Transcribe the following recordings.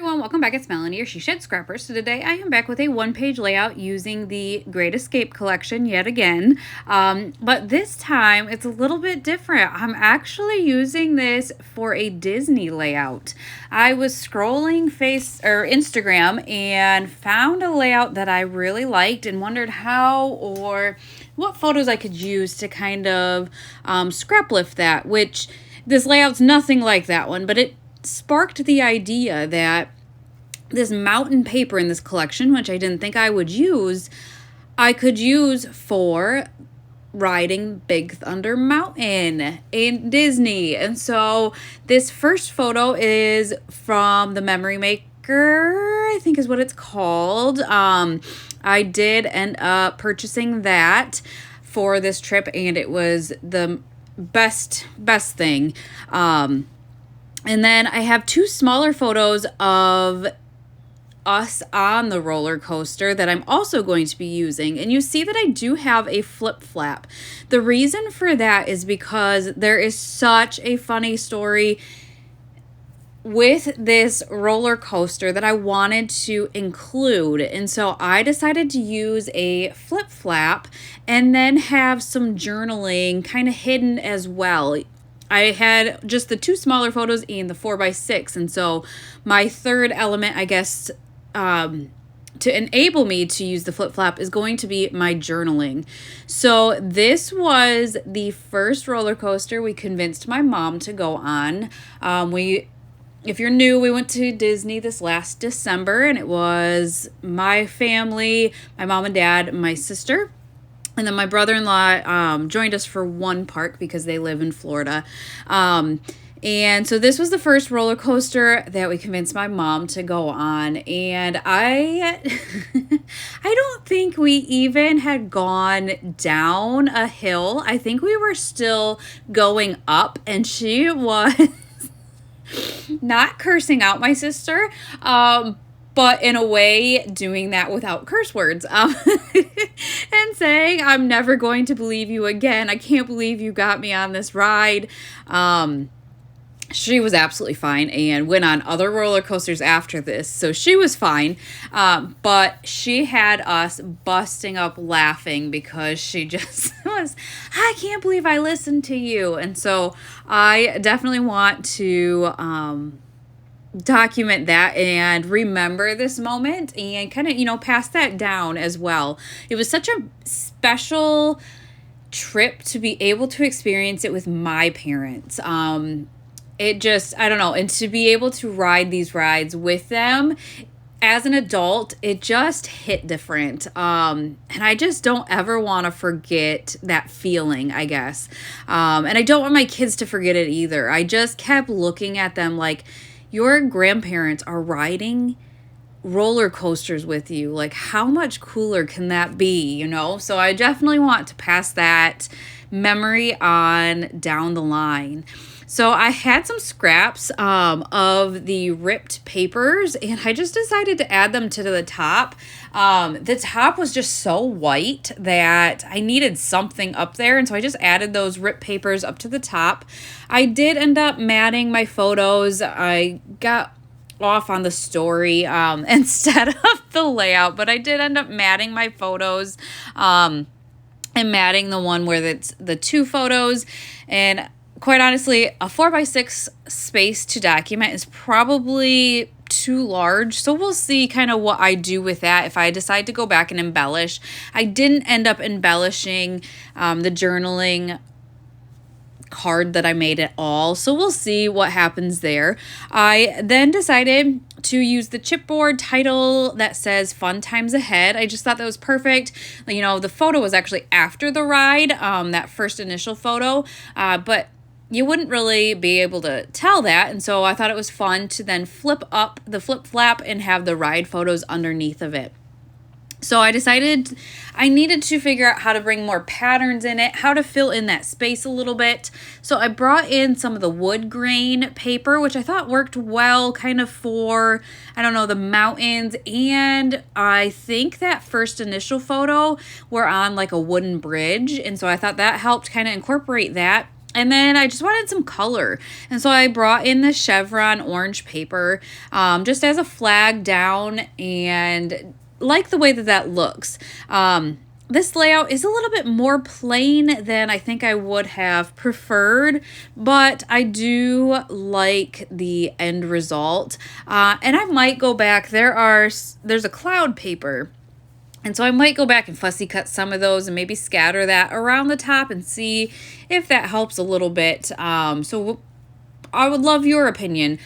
Everyone, welcome back. It's Melanie, your She Shed Scrapper. So today I am back with a one-page layout using the Great Escape collection yet again. But this time it's a little bit different. I'm actually using this for a Disney layout. I was scrolling Instagram and found a layout that I really liked and wondered how or what photos I could use to kind of scrap lift that, which this layout's nothing like that one, but it sparked the idea that this mountain paper in this collection, which I didn't think I would use, I could use for riding Big Thunder Mountain in Disney. And so this first photo is from the Memory Maker, I think is what it's called. I did end up purchasing that for this trip, and it was the best thing. And then I have two smaller photos of us on the roller coaster that I'm also going to be using. And you see that I do have a flip flap. The reason for that is because there is such a funny story with this roller coaster that I wanted to include. And so I decided to use a flip flap and then have some journaling kind of hidden as well. I had just the two smaller photos and the 4x6. And so my third element, I guess, to enable me to use the flip flap is going to be my journaling. So this was the first roller coaster we convinced my mom to go on. If you're new, we went to Disney this last December, and it was my family, my mom and dad, my sister. And then my brother-in-law joined us for one park because they live in Florida. And so this was the first roller coaster that we convinced my mom to go on. And I don't think we even had gone down a hill. I think we were still going up, and she was not cursing out my sister, but in a way doing that without curse words, and saying, "I'm never going to believe you again. I can't believe you got me on this ride." She was absolutely fine and went on other roller coasters after this, so she was fine, but she had us busting up laughing because she just was, "I can't believe I listened to you." And so I definitely want to document that and remember this moment and kind of, pass that down as well. It was such a special trip to be able to experience it with my parents. It just, I don't know, and to be able to ride these rides with them as an adult, it just hit different. And I just don't ever want to forget that feeling, I guess. And I don't want my kids to forget it either. I just kept looking at them like, your grandparents are riding roller coasters with you. Like, how much cooler can that be, So I definitely want to pass that memory on down the line. So I had some scraps of the ripped papers, and I just decided to add them to the top. The top was just so white that I needed something up there, and so I just added those ripped papers up to the top. I did end up matting my photos. I got off on the story instead of the layout, but I did end up matting my photos and matting the one where it's the two photos. And quite honestly, a 4x6 space to document is probably too large. So we'll see kind of what I do with that if I decide to go back and embellish. I didn't end up embellishing the journaling card that I made at all. So we'll see what happens there. I then decided to use the chipboard title that says "Fun Times Ahead." I just thought that was perfect. The photo was actually after the ride, that first initial photo, but you wouldn't really be able to tell that. And so I thought it was fun to then flip up the flip flap and have the ride photos underneath of it. So I decided I needed to figure out how to bring more patterns in it, how to fill in that space a little bit. So I brought in some of the wood grain paper, which I thought worked well kind of for, the mountains. And I think that first initial photo, we're on like a wooden bridge. And so I thought that helped kind of incorporate that. And then I just wanted some color. And so I brought in the chevron orange paper just as a flag down, and like the way that that looks. This layout is a little bit more plain than I think I would have preferred, but I do like the end result. And I might go back. There's a cloud paper, and so I might go back and fussy cut some of those and maybe scatter that around the top and see if that helps a little bit. So I would love your opinion.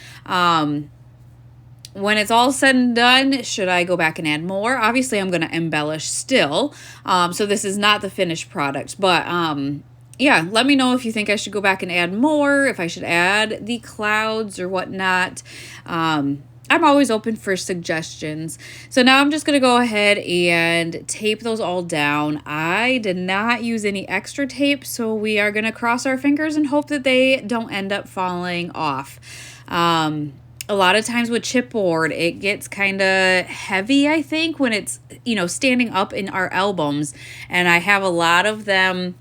When it's all said and done, should I go back and add more? Obviously, I'm going to embellish still. So this is not the finished product. But yeah, let me know if you think I should go back and add more, if I should add the clouds or whatnot. I'm always open for suggestions. So now I'm just going to go ahead and tape those all down. I did not use any extra tape, so we are going to cross our fingers and hope that they don't end up falling off. A lot of times with chipboard, it gets kind of heavy, I think, when it's, standing up in our albums. And I have a lot of them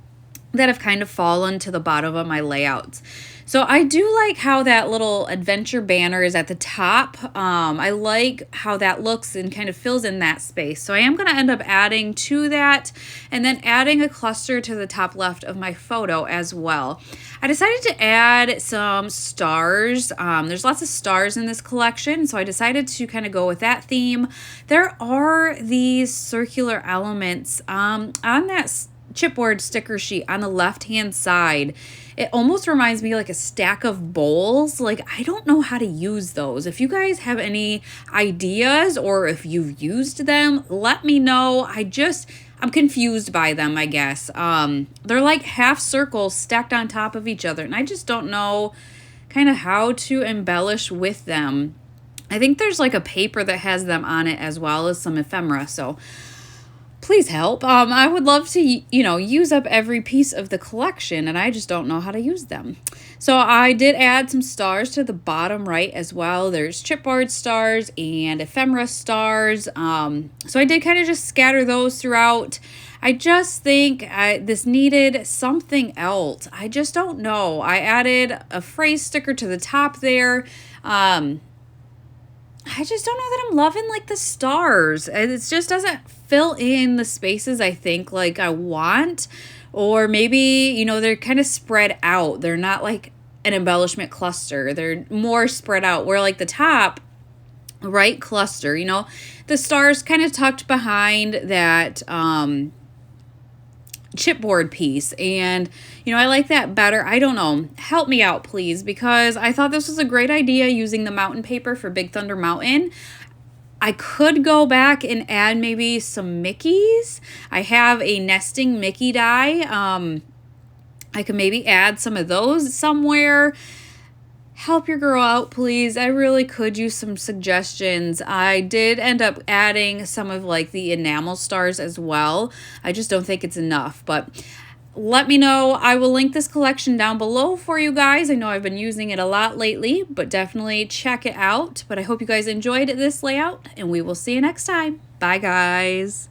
that have kind of fallen to the bottom of my layouts. So I do like how that little adventure banner is at the top. I like how that looks and kind of fills in that space. So I am going to end up adding to that, and then adding a cluster to the top left of my photo as well. I decided to add some stars. There's lots of stars in this collection, so I decided to kind of go with that theme. There are these circular elements on that chipboard sticker sheet on the left hand side. It almost reminds me like a stack of bowls. Like, I don't know how to use those. If you guys have any ideas or if you've used them, let me know. I'm confused by them, I guess. They're like half circles stacked on top of each other, and I just don't know kind of how to embellish with them. I think there's like a paper that has them on it as well as some ephemera, so please help. I would love to, use up every piece of the collection, and I just don't know how to use them. So I did add some stars to the bottom right as well. There's chipboard stars and ephemera stars. So I did kind of just scatter those throughout. I just think this needed something else. I just don't know. I added a phrase sticker to the top there. I just don't know that I'm loving like the stars. It just doesn't fill in the spaces I think like I want. Or maybe, they're kind of spread out. They're not like an embellishment cluster. They're more spread out, where like the top right cluster, the stars kind of tucked behind that chipboard piece, and I like that better. I don't know, help me out please, because I thought this was a great idea using the mountain paper for Big Thunder Mountain. I could go back and add maybe some Mickeys. I have a nesting Mickey die. I could maybe add some of those somewhere. Help your girl out, please. I really could use some suggestions. I did end up adding some of like the enamel stars as well. I just don't think it's enough, but let me know. I will link this collection down below for you guys. I know I've been using it a lot lately, but definitely check it out. But I hope you guys enjoyed this layout, and we will see you next time. Bye, guys.